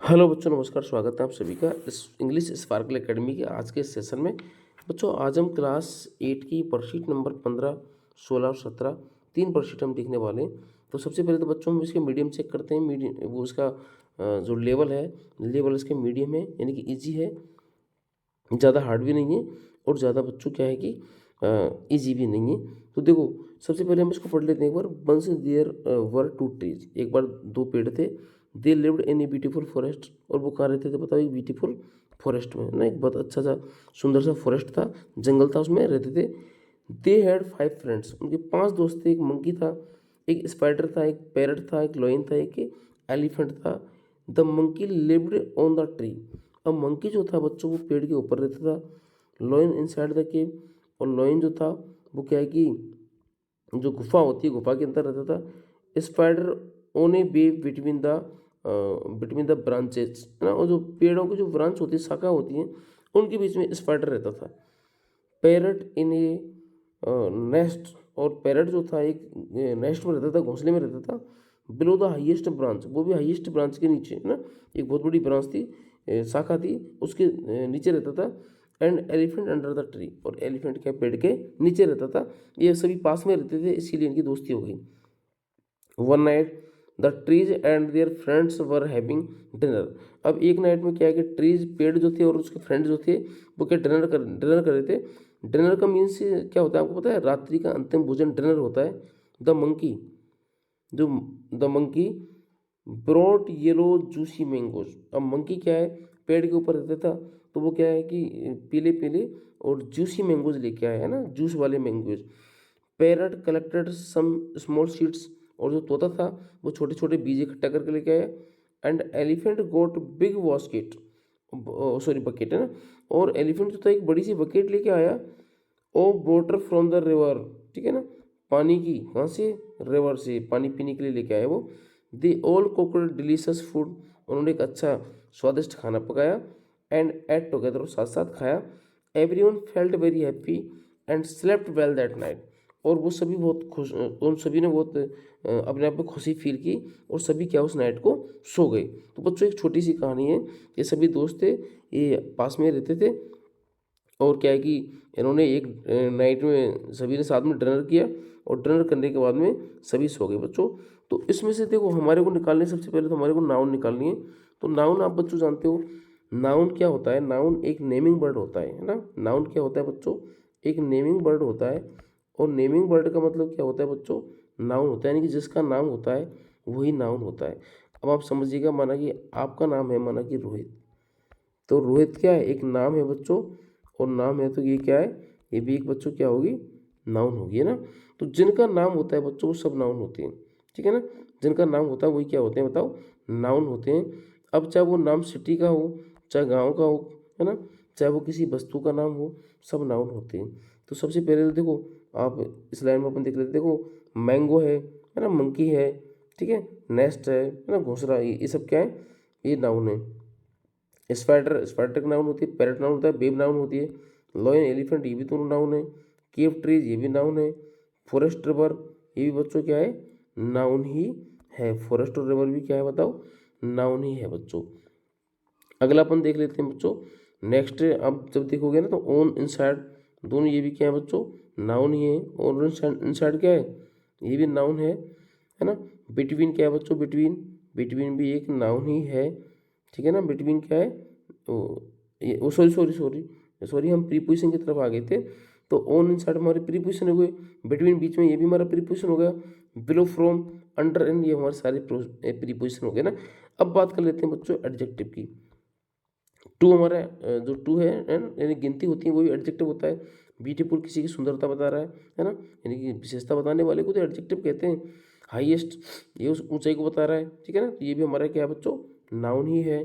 Hello बच्चों, नमस्कार। स्वागत है आप सभी का इस इंग्लिश स्पार्कल एकेडमी के आज के इस सेशन में। बच्चों, आज हम क्लास 8 की वर्कशीट नंबर 15, 16 और 17 तीन वर्कशीट हम देखने वाले हैं। तो सबसे पहले तो बच्चों हम इसके मीडियम चेक करते हैं। मीडियम वो उसका जो लेवल है, लेवल इसके मीडियम है, यानी कि ईजी है, ज़्यादा हार्ड भी नहीं है और ज़्यादा बच्चों क्या है कि ईजी भी नहीं है। तो देखो, सबसे पहले हम इसको पढ़ लेते हैं एक बार। Once there were two trees, एक बार दो पेड़ थे। They lived in a beautiful forest, और वो कहाँ रहते थे बताओ? एक ब्यूटीफुल फॉरेस्ट में ना, एक बहुत अच्छा सा सुंदर सा फॉरेस्ट था, जंगल था, उसमें रहते थे। दे हैड 5 फ्रेंड्स, उनके 5 दोस्त थे। एक मंकी था, एक स्पाइडर था, एक पैरट था, एक लॉयन था, एक एलिफेंट था। The monkey lived on the tree, अब मंकी जो था बच्चों वो पेड़ के ऊपर रहता था। लॉयन इनसाइड द केव, और लॉयन जो था वो क्या है कि जो गुफा होती है गुफा के अंदर रहता था। Spider own A way between the branches, है ना, और जो पेड़ों की जो ब्रांच होती है, शाखा होती है, उनके बीच में स्पाइडर रहता था। पैरट इन ए नेस्ट, और पैरट जो था एक नेस्ट में रहता था, घोंसले में रहता था। बिलो द हाईएस्ट ब्रांच, वो भी हाईएस्ट ब्रांच के नीचे, है ना, एक बहुत बड़ी ब्रांच थी, शाखा थी, उसके नीचे रहता था। And elephant under the tree, और एलिफेंट के पेड़ के नीचे रहता था। ये सभी पास में रहते थे, इसीलिए इनकी दोस्ती हो गई। One night the trees and their friends were having dinner, अब एक नाइट में क्या है कि ट्रीज पेड़ जो थे और उसके फ्रेंड्स जो थे वो क्या डिनर कर रहे थे। डिनर का मीन्स क्या होता है आपको पता है? रात्रि का अंतिम भोजन डिनर होता है। द मंकी, जो the monkey brought yellow juicy mangoes, अब मंकी क्या है, पेड़ के ऊपर रहता था, तो वो क्या है कि पीले पीले और जूसी मैंगोज लेके आया, है ना, जूस वाले mangoes. Parrot collected some small seeds, और जो तोता था वो छोटे छोटे बीज इकट्ठा करके लेके आया। And elephant got big basket, sorry bucket, है ना, और एलिफेंट जो था एक बड़ी सी बकेट लेके आया। ओ वाटर फ्रॉम द रिवर, ठीक है ना, पानी की, कहाँ से? रिवर से पानी पीने के लिए लेके आए वो। They all cooked delicious food, उन्होंने एक अच्छा स्वादिष्ट खाना पकाया। एंड एट टुगेदर, साथ साथ खाया। Everyone felt very happy and slept well that night, और वो सभी बहुत खुश, उन सभी ने बहुत अपने आप में खुशी फील की, और सभी क्या उस नाइट को सो गए। तो बच्चों, एक छोटी सी कहानी है। ये सभी दोस्त थे, ये पास में रहते थे, और क्या है कि इन्होंने एक नाइट में सभी ने साथ में डिनर किया, और डिनर करने के बाद में सभी सो गए बच्चों। तो इसमें से देखो, हमारे को निकालने, सबसे पहले तो हमारे को नाउन निकालनी है। तो नाउन आप बच्चों जानते हो, नाउन क्या होता है? नाउन एक नेमिंग वर्ड होता है ना। नाउन क्या होता है बच्चों? एक नेमिंग वर्ड होता है, और नेमिंग वर्ड का मतलब क्या होता है बच्चों? नाउन होता है, यानी कि जिसका नाम होता है वही नाउन होता है। अब आप समझिएगा, माना कि आपका नाम है, माना कि रोहित, तो रोहित क्या है? एक नाम है बच्चों, और नाम है तो ये क्या है? ये भी एक बच्चों क्या होगी? नाउन होगी, है ना। तो जिनका नाम होता है बच्चों वो सब नाउन होते हैं, ठीक है ना। जिनका नाम होता है वही क्या होते हैं बताओ? नाउन होते हैं। अब चाहे वो नाम सिटी का हो, चाहे गांव का हो, है ना, चाहे वो किसी वस्तु का नाम हो, सब नाउन होते हैं। तो सबसे पहले तो देखो, आप इस लाइन में अपन देख लेते, देखो, मैंगो है ना, मंकी है, ठीक है, नेस्ट है ना, घोंसला, ये सब क्या है? ये नाउन है। स्पाइडर, स्पाइडर का नाउन होती है। पैरट नाउन होता है। बेब नाउन होती है। लॉयन, एलिफेंट, ये भी दोनों नाउन है। केव ट्रीज, ये भी नाउन है। फॉरेस्ट रिवर, ये भी बच्चों क्या है? नाउन ही है। फॉरेस्ट और रिवर भी क्या है बताओ? नाउन ही है बच्चों। अगला अपन देख लेते हैं बच्चों। नेक्स्ट, अब जब देखोगे ना तो ऑन, इनसाइड, दोनों ये भी क्या है बच्चों? नाउन ही है। और इनसाइड क्या है? ये भी नाउन है ना। बिटवीन क्या है बच्चों? बिटवीन, बिटवीन भी एक नाउन ही है, ठीक है ना। बिटवीन क्या है? ओ सॉरी सॉरी सॉरी सॉरी, हम प्रीपोजिशन की तरफ आ गए थे। तो ऑन इनसाइड हमारे प्रीपोजिशन हो गए। बिटवीन बीच में, ये भी हमारा प्रीपोजिशन हो गया। बिलो, फ्रॉम, अंडर, एंड, ये हमारे सारे प्रीपोजिशन हो गए ना। अब बात कर लेते हैं बच्चों एडजेक्टिव की। टू हमारा जो टू है यानी गिनती होती है, वो भी एडजेक्टिव होता है। ब्यूटीफुल किसी की सुंदरता बता रहा है ना, यानी कि विशेषता बताने वाले को तो एडजेक्टिव कहते हैं। हाईएस्ट, ये उस ऊंचाई को बता रहा है, ठीक है ना, तो ये भी हमारा क्या है बच्चों? नाउन ही है।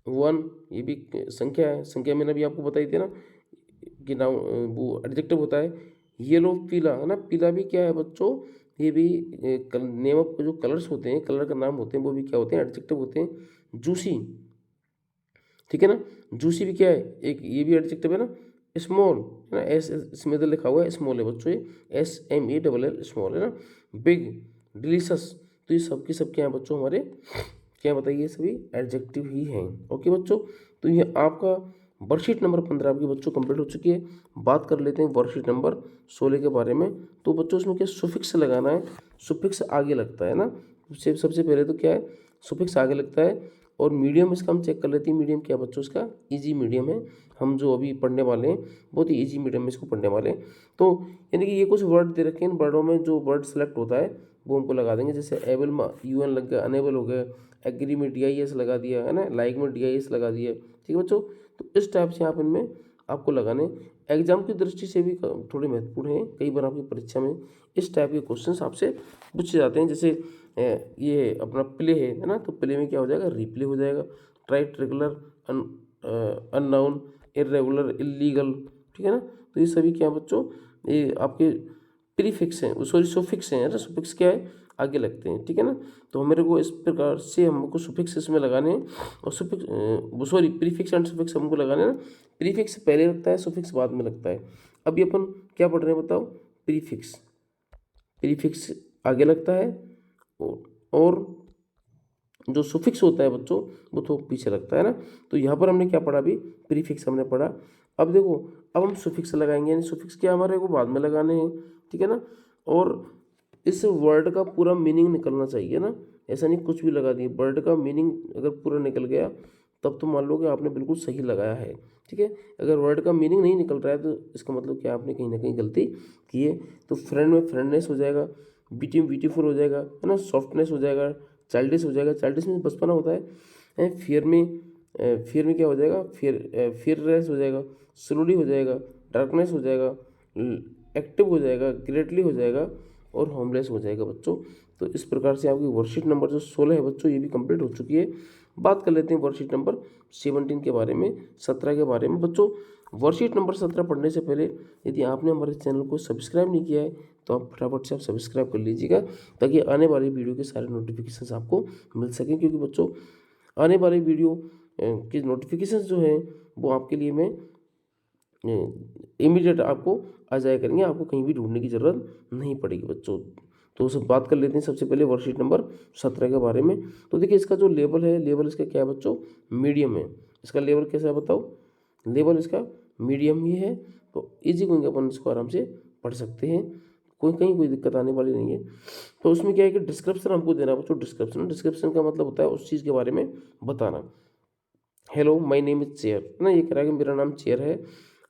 वन, ये भी संख्या है। संख्या मैंने अभी आपको बताई थी ना कि नाउन वो एडजेक्टिव होता है। येलो, पीला, है ना, पीला भी क्या है बच्चों? ये भी नेम ऑफ जो कलर्स होते हैं, कलर का नाम होते हैं, वो भी क्या होते हैं? एडजेक्टिव होते हैं। जूसी, ठीक है ना, जूसी भी क्या है? एक ये भी एडजेक्टिव है ना। स्मॉल, है ना, एस इसमें इधर लिखा हुआ है स्मॉल है बच्चों, ये SMALL, स्मॉल, है ना। बिग, डिलीशियस, तो ये सब की सब क्या है बच्चों? हमारे क्या बताइए, सभी एडजेक्टिव ही हैं। ओके बच्चों, तो ये आपका वर्कशीट नंबर 15 आपकी बच्चों कंप्लीट हो चुकी है। बात कर लेते हैं वर्कशीट नंबर 16 के बारे में। तो बच्चों इसमें क्या सुफिक्स लगाना है, सुफिक्स आगे लगता है ना। सबसे पहले तो क्या है, सुफिक्स आगे लगता है। और मीडियम इसका हम चेक कर लेते हैं। मीडियम क्या बच्चों, इसका ईजी मीडियम है। हम जो अभी पढ़ने वाले हैं बहुत ही ईजी मीडियम में इसको पढ़ने वाले हैं। तो यानी कि ये कुछ वर्ड दे रखे हैं, इन वर्डों में जो वर्ड सेलेक्ट होता है वो हमको लगा देंगे। जैसे एबल में UN लग गया, अनेबल हो गया, एग्री में DIS लगा दिया है ना, लाइक में DIS लगा दिया। ठीक है बच्चों, तो इस टाइप से आप इनमें आपको लगाने। एग्जाम की दृष्टि से भी थोड़े महत्वपूर्ण हैं। कई बार आपकी परीक्षा में इस टाइप के क्वेश्चंस आपसे पूछे जाते हैं। जैसे ये अपना प्ले है ना, तो प्ले में क्या हो जाएगा, रिप्ले हो जाएगा। ट्राइट, रेगुलर, अननाउन, इरेगुलर, इलीगल। ठीक है ना, तो ये सभी क्या बच्चों, ये आपके प्रीफिक्स हैं, सॉरी सुफिक्स हैं ना। सुफिक्स क्या है, आगे लगते हैं। ठीक है ना, तो मेरे को इस प्रकार से हमको सुफिक्स इसमें लगाने हैं। और suffix sorry prefix and suffix हमको लगाने हैं ना। प्रीफिक्स पहले लगता है, सुफिक्स बाद में लगता है। अभी अपन क्या पढ़ रहे हैं बताओ, प्रीफिक्स। प्रीफिक्स आगे लगता है और जो सुफिक्स होता है बच्चों वो तो पीछे लगता है ना। तो यहाँ पर हमने क्या पढ़ा, अभी प्रीफिक्स हमने पढ़ा। अब देखो, अब हम सुफिक्स लगाएंगे, यानी सुफिक्स क्या हमारे को बाद में लगाने हैं। ठीक है ना, और इस वर्ड का पूरा मीनिंग निकलना चाहिए ना। ऐसा नहीं कुछ भी लगा दिए, वर्ड का मीनिंग अगर पूरा निकल गया तब तो मान लो कि आपने बिल्कुल सही लगाया है। ठीक है, अगर वर्ड का मीनिंग नहीं निकल रहा है तो इसका मतलब कि आपने कहीं ना कहीं गलती की है। तो फ्रेंड में फ्रेंडनेस हो जाएगा, ब्यूटी में ब्यूटीफुल हो जाएगा है ना, सॉफ्टनेस हो जाएगा, चाइल्डिश हो जाएगा, चाइल्डिश में बचपना होता है। फियर में क्या हो जाएगा, फियरलेस हो जाएगा, स्लोली हो जाएगा, डार्कनेस हो जाएगा, एक्टिव हो जाएगा, ग्रेटली हो जाएगा और होमलेस हो जाएगा बच्चों। तो इस प्रकार से आपकी वर्कशीट नंबर जो 16 है बच्चों ये भी कंप्लीट हो चुकी है। बात कर लेते हैं वर्कशीट नंबर 17 के बारे में, 17 के बारे में। बच्चों वर्कशीट नंबर 17 पढ़ने से पहले यदि आपने हमारे चैनल को सब्सक्राइब नहीं किया है तो आप फटाफट से आप सब्सक्राइब कर लीजिएगा, ताकि आने वाली वीडियो के सारे नोटिफिकेशन आपको मिल सकें। क्योंकि बच्चों आने वाली वीडियो की नोटिफिकेशन जो है वो आपके लिए मैं इमीडिएट आपको आ जाया करेंगे, आपको कहीं भी ढूंढने की ज़रूरत नहीं पड़ेगी बच्चों। तो सब बात कर लेते हैं सबसे पहले वर्कशीट नंबर 17 के बारे में। तो देखिए इसका जो लेवल है, लेवल इसका क्या है बच्चों, मीडियम है। इसका लेवल कैसा है बताओ, लेवल इसका मीडियम ही है। तो इजी गोइंग अपन इसको आराम से पढ़ सकते हैं, कोई दिक्कत आने वाली नहीं है। तो उसमें क्या है कि डिस्क्रिप्शन हमको देना है बच्चों। डिस्क्रिप्शन का मतलब होता है उस चीज़ के बारे में बताना। Hello my name is chair ना, ये कह रहा है कि मेरा नाम चेयर है।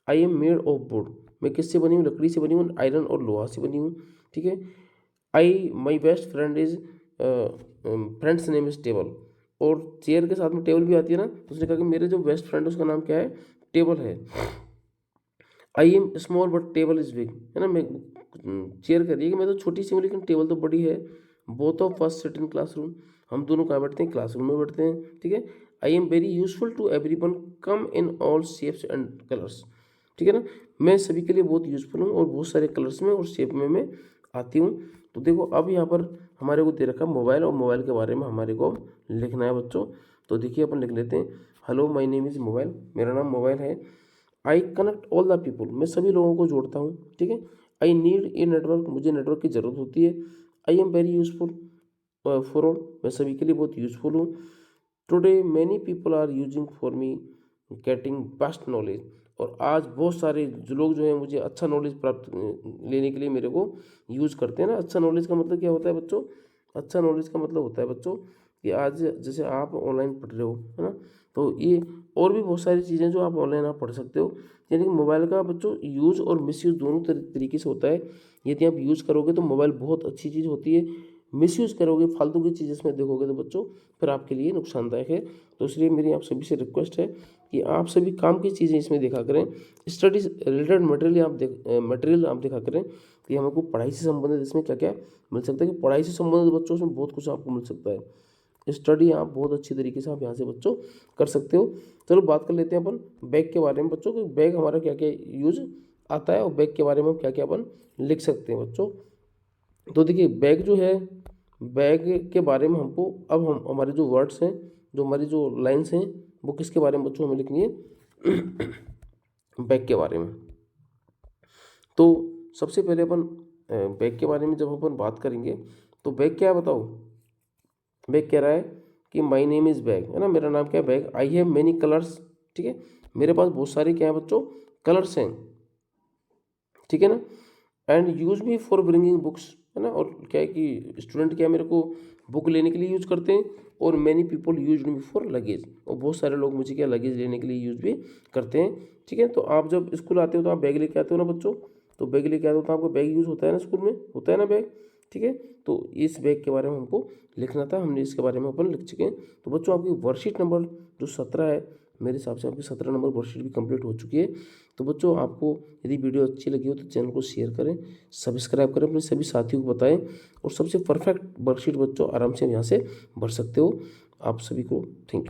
I M made of would, मैं किससे बनी हूँ, लकड़ी से बनी हूँ, आयरन और लोहा से बनी हूँ। ठीक है, I my best friend is, friend's name is table. और चेयर के साथ में टेबल भी आती है ना, तो उसने कहा कि मेरे जो बेस्ट फ्रेंड है उसका नाम क्या है, टेबल है। I M small but table is big, है ना, मैं चेयर कह रही है कि मैं तो छोटी सी हूँ लेकिन टेबल तो बड़ी है। Both of first sit in classroom, हम दोनों कहाँ बैठते हैं, क्लासरूम में बैठते हैं। ठीक है, I am very useful to every one, come in all shapes and colours. ठीक है ना, मैं सभी के लिए बहुत यूजफुल हूँ और बहुत सारे कलर्स में और शेप में मैं आती हूँ। तो देखो अब यहाँ पर हमारे को दे रखा मोबाइल, और मोबाइल के बारे में हमारे को लिखना है बच्चों। तो देखिए अपन लिख लेते हैं, hello my name is mobile, मेरा नाम मोबाइल है। I connect all the people, मैं सभी लोगों को जोड़ता हूँ। ठीक है, आई नीड ए नेटवर्क, मुझे नेटवर्क की ज़रूरत होती है। I am very useful for all, मैं सभी के लिए बहुत यूजफुल हूँ। Today many people are using for me getting best knowledge, और आज बहुत सारे जो लोग जो हैं मुझे अच्छा नॉलेज प्राप्त लेने के लिए मेरे को यूज़ करते हैं ना। अच्छा नॉलेज का मतलब क्या होता है बच्चों, अच्छा नॉलेज का मतलब होता है बच्चों कि आज जैसे आप ऑनलाइन पढ़ रहे हो है ना, तो ये और भी बहुत सारी चीज़ें जो आप ऑनलाइन आप पढ़ सकते हो। यानी कि मोबाइल का बच्चों यूज़ और मिसयूज़ दोनों तरीके से होता है। यदि आप यूज़ करोगे तो मोबाइल बहुत अच्छी चीज़ होती है, मिसयूज़ करोगे फालतू की चीज़ इसमें देखोगे तो बच्चों फिर आपके लिए नुकसानदायक है। तो इसलिए मेरी आप सभी से रिक्वेस्ट है कि आप सभी काम की चीज़ें इसमें देखा करें। स्टडीज रिलेटेड मटेरियल आप देखा करें कि हमको पढ़ाई से संबंधित इसमें क्या क्या मिल सकता है। कि पढ़ाई से संबंधित बच्चों इसमें बहुत कुछ आपको मिल सकता है। स्टडी आप बहुत अच्छी तरीके से आप यहाँ से बच्चों कर सकते हो। चलो बात कर लेते हैं अपन बैग के बारे में बच्चों, कि बैग हमारा क्या क्या यूज आता है और बैग के बारे में हम क्या क्या अपन लिख सकते हैं बच्चों। तो देखिए बैग जो है, बैग के बारे में हमको अब हम हमारे जो वर्ड्स हैं, जो हमारी जो लाइन्स हैं वो किसके बारे में बच्चों हमें लिखनी है बैग के बारे में। तो सबसे पहले अपन बैग के बारे में जब अपन बात करेंगे तो बैग क्या है बताओ। बैग कह रहा है कि माई नेम इज़ बैग, है ना, मेरा नाम क्या है, bag. I have many colours, ठीक है, मेरे पास बहुत सारे क्या है बच्चों, कलर्स हैं, ठीक है ना। And use me for bringing books, है ना, और क्या है कि स्टूडेंट क्या मेरे को बुक लेने के लिए यूज करते हैं। और many people use me for luggage, और बहुत सारे लोग मुझे क्या लगेज लेने के लिए यूज भी करते हैं, ठीक है। तो आप जब स्कूल आते हो तो आप बैग लेके आते हो ना बच्चों, तो बैग लेके आते हो तो आपको बैग यूज होता है ना, स्कूल में होता है ना बैग, ठीक है। तो इस बैग के बारे में हमको लिखना था, हमने इसके बारे में अपन लिख चुके हैं। तो बच्चों आपकी वर्कशीट नंबर जो 17 है, मेरे हिसाब से आपकी 17 नंबर वर्कशीट भी कंप्लीट हो चुकी है। तो बच्चों आपको यदि वीडियो अच्छी लगी हो तो चैनल को शेयर करें, सब्सक्राइब करें, अपने सभी साथियों को बताएं, और सबसे परफेक्ट वर्कशीट बच्चों आराम से यहाँ से भर सकते हो। आप सभी को थैंक यू।